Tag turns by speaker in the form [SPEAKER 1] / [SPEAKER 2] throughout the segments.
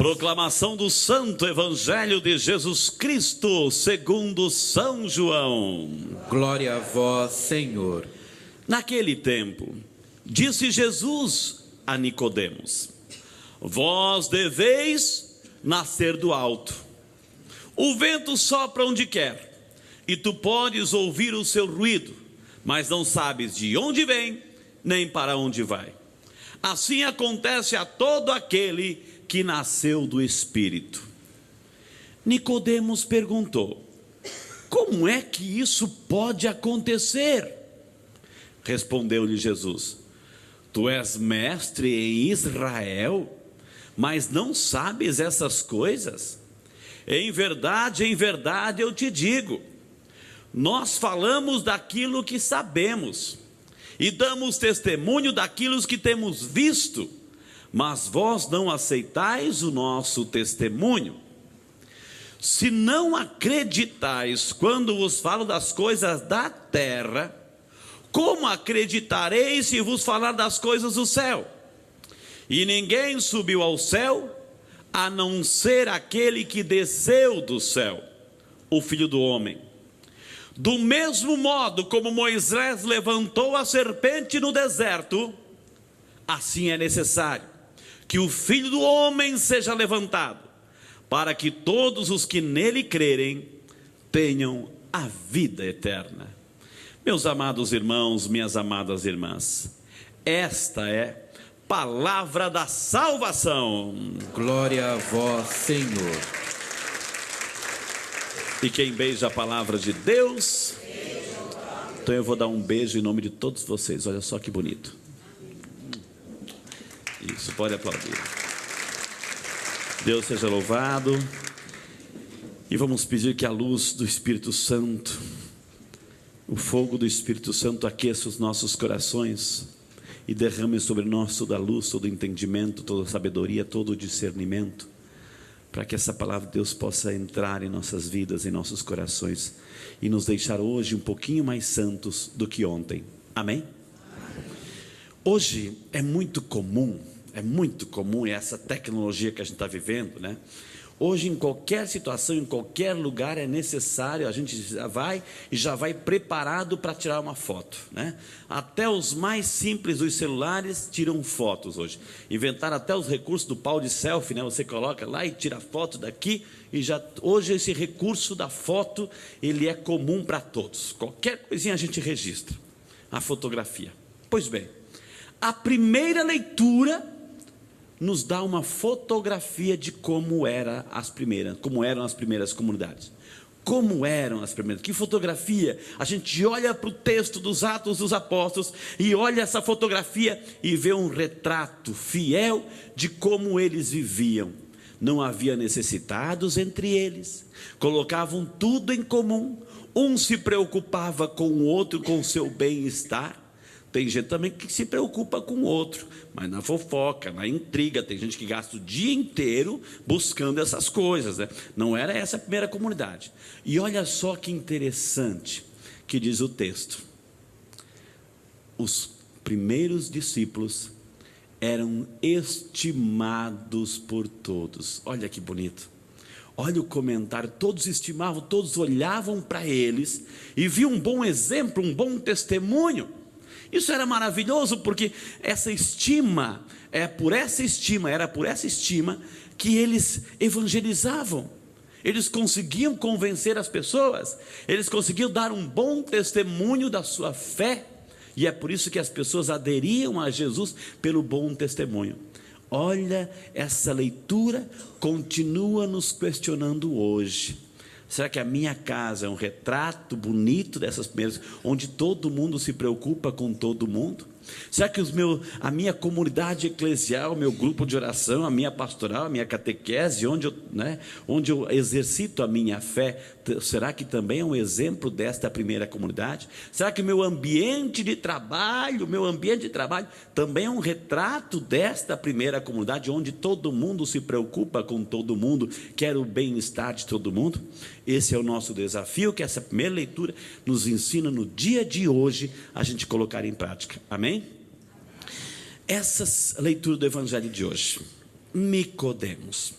[SPEAKER 1] Proclamação do Santo Evangelho de Jesus Cristo, segundo São João.
[SPEAKER 2] Glória a vós, Senhor.
[SPEAKER 1] Naquele tempo, disse Jesus a Nicodemos: vós deveis nascer do alto. O vento sopra onde quer, e tu podes ouvir o seu ruído, mas não sabes de onde vem, nem para onde vai. Assim acontece a todo aquele que nasceu do Espírito. Nicodemos perguntou: como é que isso pode acontecer? Respondeu-lhe Jesus: tu és mestre em Israel, mas não sabes essas coisas? Em verdade eu te digo, nós falamos daquilo que sabemos, e damos testemunho daquilo que temos visto, mas vós não aceitais o nosso testemunho. Se não acreditais quando vos falo das coisas da terra, como acreditareis se vos falar das coisas do céu? E ninguém subiu ao céu, a não ser aquele que desceu do céu, o Filho do Homem. Do mesmo modo como Moisés levantou a serpente no deserto, assim é necessário que o Filho do Homem seja levantado, para que todos os que nele crerem tenham a vida eterna. Meus amados irmãos, minhas amadas irmãs, esta é palavra da salvação.
[SPEAKER 2] Glória a vós, Senhor.
[SPEAKER 1] E quem beija a palavra de Deus, então eu vou dar um beijo em nome de todos vocês. Olha só que bonito. Isso, pode aplaudir. Deus seja louvado. E vamos pedir que a luz do Espírito Santo, o fogo do Espírito Santo aqueça os nossos corações e derrame sobre nós toda a luz, todo o entendimento, toda a sabedoria, todo o discernimento, para que essa palavra de Deus possa entrar em nossas vidas, em nossos corações, e nos deixar hoje um pouquinho mais santos do que ontem. Amém? Hoje é muito comum essa tecnologia que a gente está vivendo, né? Hoje, em qualquer situação, em qualquer lugar, é necessário, a gente já vai preparado para tirar uma foto, né? Até os mais simples dos celulares tiram fotos hoje. Inventaram até os recursos do pau de selfie, né? Você coloca lá e tira foto daqui, e hoje esse recurso da foto, ele é comum para todos. Qualquer coisinha a gente registra, a fotografia. Pois bem, a primeira leitura nos dá uma fotografia de como eram as primeiras comunidades. Como eram as primeiras? Que fotografia? A gente olha para o texto dos Atos dos Apóstolos e olha essa fotografia e vê um retrato fiel de como eles viviam. Não havia necessitados entre eles, colocavam tudo em comum, um se preocupava com o outro, com o seu bem-estar. Tem gente também que se preocupa com o outro, mas na fofoca, na intriga. Tem gente que gasta o dia inteiro buscando essas coisas, né? Não era essa a primeira comunidade. E olha só que interessante que diz o texto: os primeiros discípulos eram estimados por todos. Olha que bonito. Olha o comentário, todos estimavam, todos olhavam para eles e viam um bom exemplo, um bom testemunho. Isso era maravilhoso, porque era por essa estima que eles evangelizavam. Eles conseguiam convencer as pessoas, eles conseguiam dar um bom testemunho da sua fé, e é por isso que as pessoas aderiam a Jesus pelo bom testemunho. Olha, essa leitura continua nos questionando hoje. Será que a minha casa é um retrato bonito dessas primeiras, onde todo mundo se preocupa com todo mundo? Será que a minha comunidade eclesial, o meu grupo de oração, a minha pastoral, a minha catequese, onde eu exercito a minha fé, será que também é um exemplo desta primeira comunidade? Será que o meu ambiente de trabalho também é um retrato desta primeira comunidade, onde todo mundo se preocupa com todo mundo, quer o bem-estar de todo mundo? Esse é o nosso desafio, que essa primeira leitura nos ensina no dia de hoje a gente colocar em prática. Amém? Essa leitura do Evangelho de hoje, Nicodemos.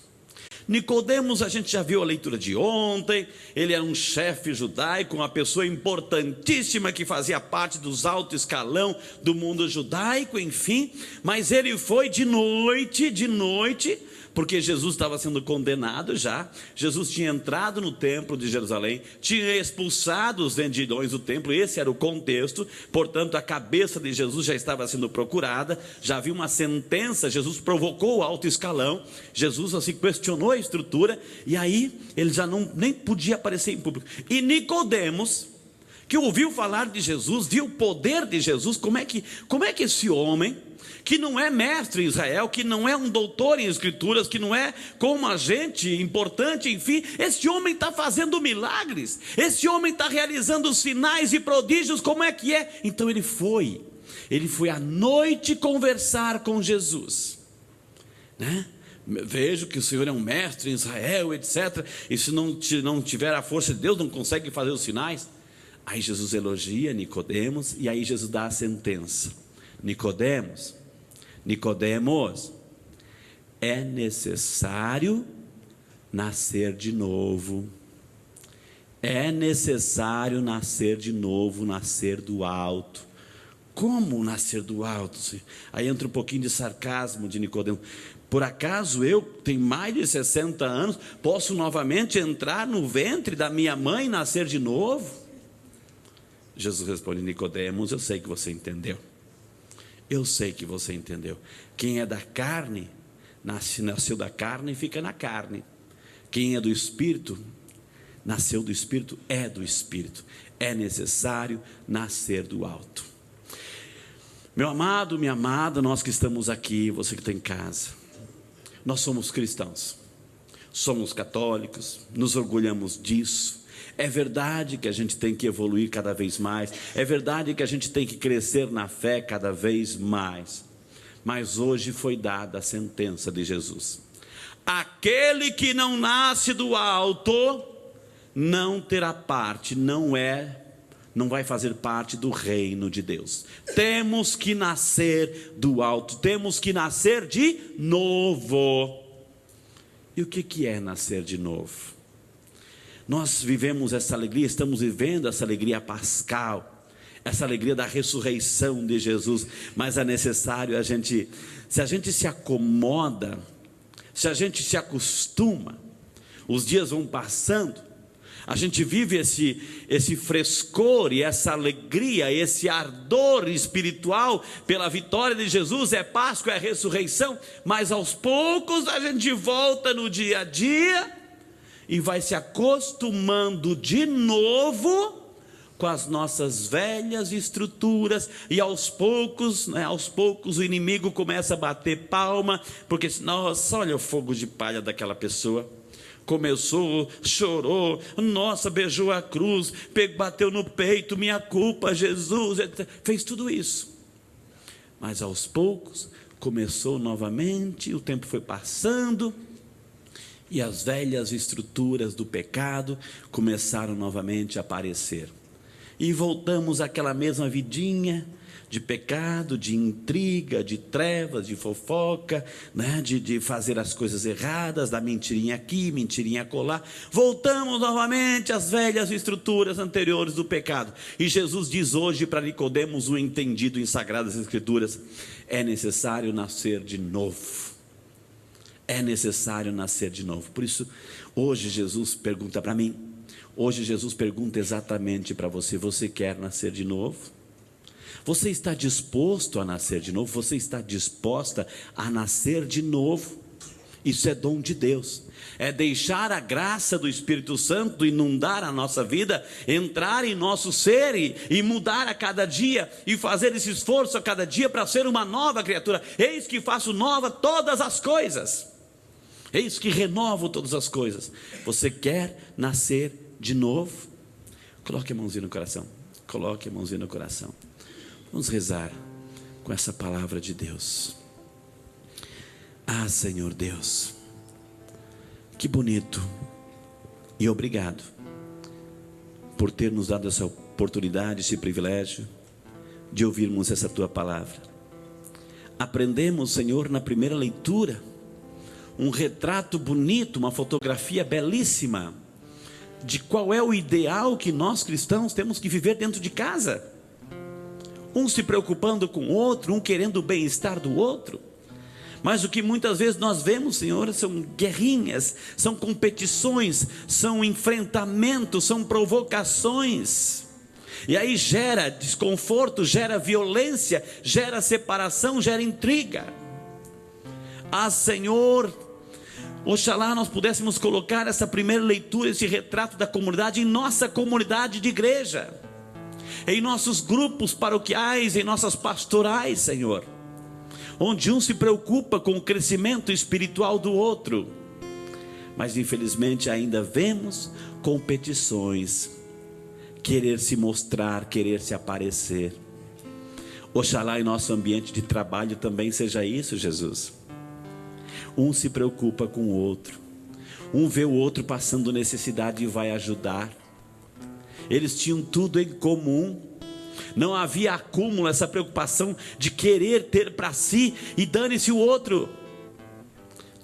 [SPEAKER 1] Nicodemos, a gente já viu a leitura de ontem, ele era um chefe judaico, uma pessoa importantíssima que fazia parte dos alto escalão do mundo judaico, enfim, mas ele foi de noite, porque Jesus estava sendo condenado já. Jesus tinha entrado no templo de Jerusalém, tinha expulsado os vendilhões do templo, esse era o contexto, portanto a cabeça de Jesus já estava sendo procurada, já havia uma sentença, Jesus provocou o alto escalão, Jesus assim questionou a estrutura, e aí ele já nem podia aparecer em público. E Nicodemos, que ouviu falar de Jesus, viu o poder de Jesus, como é que esse homem, que não é mestre em Israel, que não é um doutor em escrituras, que não é como a gente importante, enfim, esse homem está fazendo milagres, esse homem está realizando sinais e prodígios, como é que é? Então ele foi à noite conversar com Jesus, né? Vejo que o Senhor é um mestre em Israel, etc, e se não tiver a força de Deus, não consegue fazer os sinais. Aí Jesus elogia Nicodemos, e aí Jesus dá a sentença: Nicodemos, é necessário nascer de novo. É necessário nascer de novo, nascer do alto. Como nascer do alto? Aí entra um pouquinho de sarcasmo de Nicodemo. Por acaso eu tenho mais de 60 anos, posso novamente entrar no ventre da minha mãe e nascer de novo? Jesus responde: Nicodemos, eu sei que você entendeu. Eu sei que você entendeu. Quem é da carne, nasceu da carne e fica na carne. Quem é do Espírito, nasceu do Espírito, é do Espírito. É necessário nascer do alto. Meu amado, minha amada, nós que estamos aqui, você que está em casa, nós somos cristãos, somos católicos, nos orgulhamos disso. É verdade que a gente tem que evoluir cada vez mais, é verdade que a gente tem que crescer na fé cada vez mais, mas hoje foi dada a sentença de Jesus: aquele que não nasce do alto não terá parte, não vai fazer parte do reino de Deus. Temos que nascer do alto, temos que nascer de novo. E o que é nascer de novo? Nós vivemos essa alegria, estamos vivendo essa alegria pascal, essa alegria da ressurreição de Jesus, mas é necessário se a gente se acomoda, se a gente se acostuma, os dias vão passando, a gente vive esse frescor e essa alegria, esse ardor espiritual pela vitória de Jesus, é Páscoa, é ressurreição, mas aos poucos a gente volta no dia a dia, e vai se acostumando de novo com as nossas velhas estruturas, e aos poucos o inimigo começa a bater palma, porque nossa, olha o fogo de palha daquela pessoa, começou, chorou, nossa, beijou a cruz, bateu no peito, minha culpa, Jesus, fez tudo isso, mas aos poucos começou novamente, o tempo foi passando, e as velhas estruturas do pecado começaram novamente a aparecer. E voltamos àquela mesma vidinha de pecado, de intriga, de trevas, de fofoca, né? de fazer as coisas erradas, da mentirinha aqui, mentirinha acolá. Voltamos novamente às velhas estruturas anteriores do pecado. E Jesus diz hoje para Nicodemos, o entendido em Sagradas Escrituras: é necessário nascer de novo. É necessário nascer de novo. Por isso, hoje Jesus pergunta para mim, hoje Jesus pergunta exatamente para você: você quer nascer de novo? Você está disposto a nascer de novo? Você está disposta a nascer de novo? Isso é dom de Deus, é deixar a graça do Espírito Santo inundar a nossa vida, entrar em nosso ser e mudar a cada dia, e fazer esse esforço a cada dia para ser uma nova criatura. Eis que faço nova todas as coisas, eis que renovo todas as coisas. Você quer nascer de novo? Coloque a mãozinha no coração, coloque a mãozinha no coração. Vamos rezar com essa palavra de Deus. Ah, Senhor Deus, que bonito e obrigado por ter nos dado essa oportunidade, esse privilégio de ouvirmos essa Tua palavra. Aprendemos, Senhor, na primeira leitura, um retrato bonito, uma fotografia belíssima de qual é o ideal que nós cristãos temos que viver dentro de casa. Um se preocupando com o outro, um querendo o bem-estar do outro. Mas o que muitas vezes nós vemos, Senhor, são guerrinhas, são competições, são enfrentamentos, são provocações. E aí gera desconforto, gera violência, gera separação, gera intriga. Ah, Senhor, oxalá nós pudéssemos colocar essa primeira leitura, esse retrato da comunidade em nossa comunidade de igreja, em nossos grupos paroquiais, em nossas pastorais, Senhor, onde um se preocupa com o crescimento espiritual do outro. Mas infelizmente ainda vemos competições, querer se mostrar, querer se aparecer. Oxalá em nosso ambiente de trabalho também seja isso, Jesus. Um se preocupa com o outro, um vê o outro passando necessidade e vai ajudar. Eles tinham tudo em comum, não havia acúmulo, essa preocupação de querer ter para si e dane-se o outro.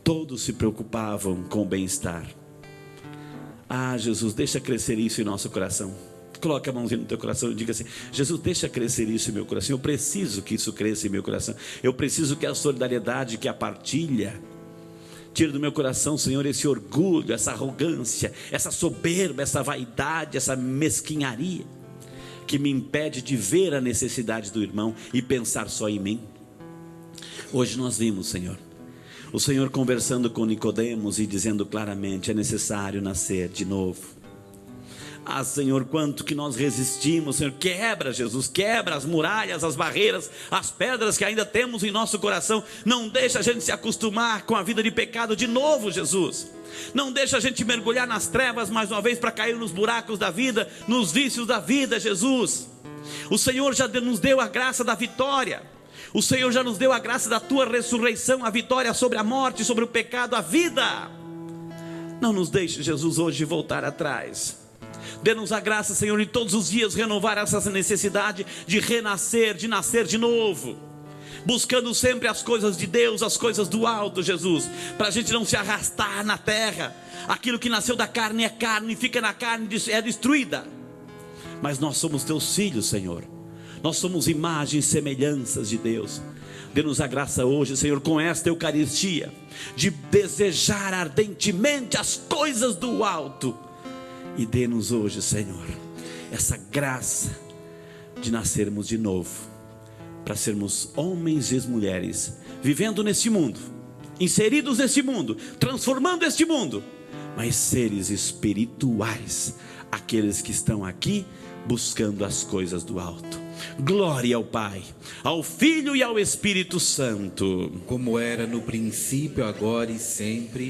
[SPEAKER 1] Todos se preocupavam com o bem-estar. Ah, Jesus, deixa crescer isso em nosso coração. Coloque a mãozinha no teu coração e diga assim: Jesus, deixa crescer isso em meu coração. Eu preciso que isso cresça em meu coração. Eu preciso que a solidariedade, que a partilha tire do meu coração, Senhor, esse orgulho, essa arrogância, essa soberba, essa vaidade, essa mesquinharia que me impede de ver a necessidade do irmão e pensar só em mim. Hoje nós vimos, Senhor, o Senhor conversando com Nicodemos e dizendo claramente: é necessário nascer de novo. Ah, Senhor, quanto que nós resistimos, Senhor. Quebra, Jesus, quebra as muralhas, as barreiras, as pedras que ainda temos em nosso coração. Não deixa a gente se acostumar com a vida de pecado de novo, Jesus. Não deixa a gente mergulhar nas trevas mais uma vez para cair nos buracos da vida, nos vícios da vida, Jesus. O Senhor já nos deu a graça da vitória. O Senhor já nos deu a graça da tua ressurreição, a vitória sobre a morte, sobre o pecado, a vida. Não nos deixe, Jesus, hoje voltar atrás. Dê-nos a graça, Senhor, de todos os dias renovar essa necessidade de renascer, de nascer de novo, buscando sempre as coisas de Deus, as coisas do alto, Jesus, para a gente não se arrastar na terra. Aquilo que nasceu da carne é carne, fica na carne, é destruída. Mas nós somos teus filhos, Senhor. Nós somos imagens e semelhanças de Deus. Dê-nos a graça hoje, Senhor, com esta Eucaristia, de desejar ardentemente as coisas do alto. E dê-nos hoje, Senhor, essa graça de nascermos de novo, para sermos homens e mulheres, vivendo neste mundo, inseridos neste mundo, transformando este mundo, mas seres espirituais, aqueles que estão aqui buscando as coisas do alto. Glória ao Pai, ao Filho e ao Espírito Santo,
[SPEAKER 2] como era no princípio, agora e sempre.